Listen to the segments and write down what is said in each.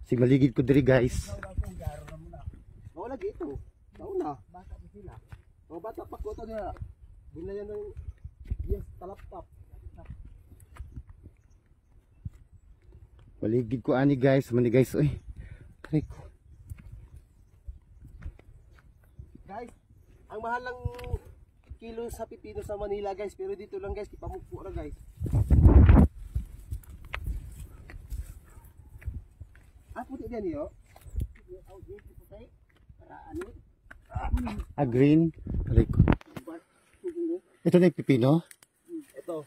Si maligid ko diri guys. Oo lagi ito. Nauna. Bata pa sila. O bata pa ko ito niya. Binayan ng yes, talap-tap. Maligid ko ani guys. Mani guys. Uy. Aray ko. Guys, ang mahal lang kilo sa pipino sa Manila guys. Pero dito lang guys, ipamukpo na guys. Puti diyan yo. Green. Aray ko. Ito na yung pipino? Ito.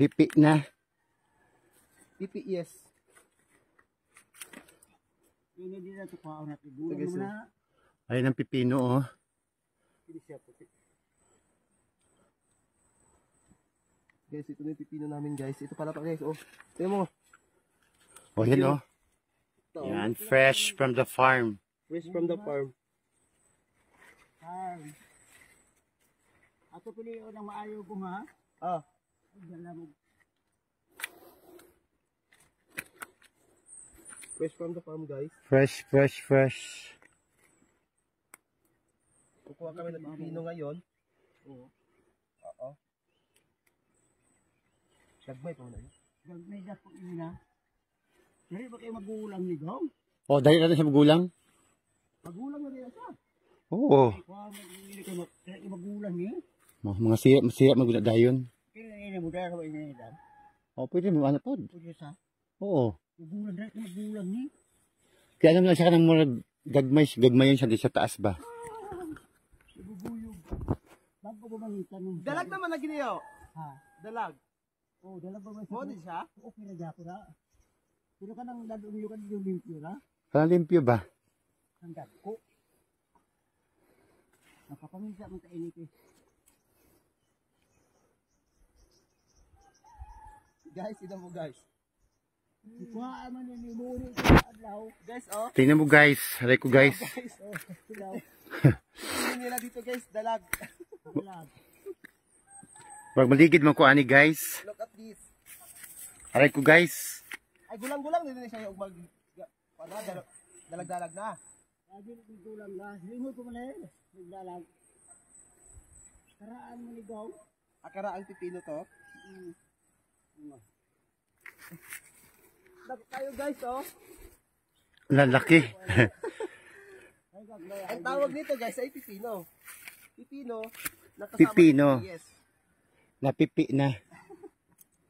Pipi na. Pipi, yes. Ini dia tu kau nak bulan mana? Ayun ang pipino oh. Ini siya puti. Guys, ito na yung pipino namin guys. Ito pala pa guys. Oh, tingnan mo. Oh, yan oh. Yan, fresh from the farm. Fresh from the farm. Ay. Ato pili o nang maayo ko ha. Ah. Fresh from the farm guys. Fresh. Kukuha kami ng pipino ngayon. Oo. Oo. Nagmay pa na yun. Gagmay na po yun ha. Dahil ba kayo magulang ni Gong? Oh, dahil natin siya magulang? Magulang na rin siya. Oo. Hindi kayo magulang niya. Mga sirap magulang dayon. Kailan mo dahil ka ba inanidan? Oh, pwede mo ano po? Pwede sa? Oo. Magulang dahil magulang niya. Kaya alam na siya ka ng murag gagmayon siya di sa taas ba? Ibubuyog. Bago ba bang tanong? Dalag naman na giniyo. Ha? Dalag. Oh, dalag ba ba? Mo din siya? Okay na dyan ko na. Pero ka nang dadunyo ka yung limpyo na? Parang limpyo ba? Ang dagko. Nakapamisa mo sa init eh. Guys, ito mo guys. Ikuha man yung limuni sa adlaw. Guys, oh. Tingnan mo guys. Aray ko guys. Guys, Oh, silaw. tingnan nila dito guys, dalag. Dalag. Wag maligid man ko ani guys. Look at this. Aray ko guys. Ay, gulang-gulang din siya yung dalag-dalag na. Lagi ng tulang na. Lingon ko man eh. Nagdalag. Karaan mo ni Gaw. Akara ang pipino to. Dapat tayo guys, oh. Lalaki. Ang tawag nito guys ay pipino. Pipino. Nakasama Pipino. yes. Napipi na.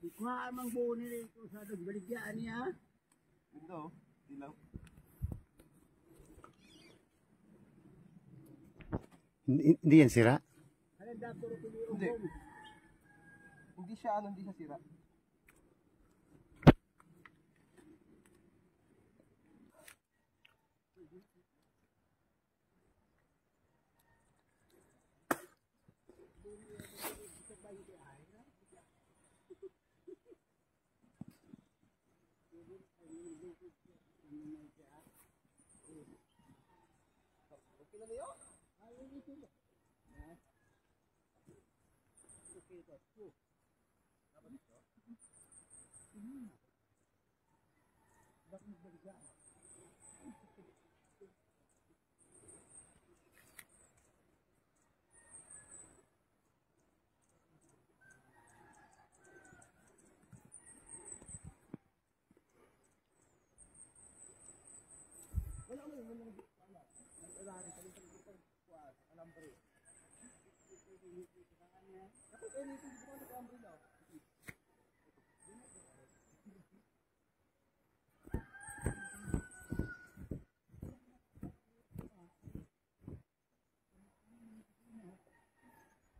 Ikuha mang buo nila ito sa nagbaligyan niya. Ito, dilaw. Hindi yan sira. Alam dato rin ko yung Hindi. bom. Hindi siya sira.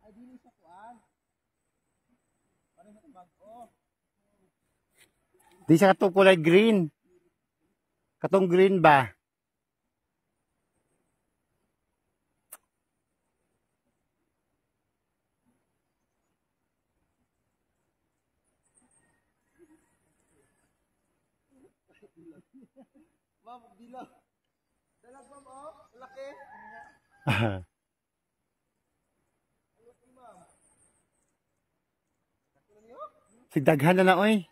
Ay, dili sa kuan. Parang sa bago. Di siya katong kulay green. Katong green ba? Ma'am, dilo. Dalag ma'am, oh. Laki. Sigdaghan na na oy.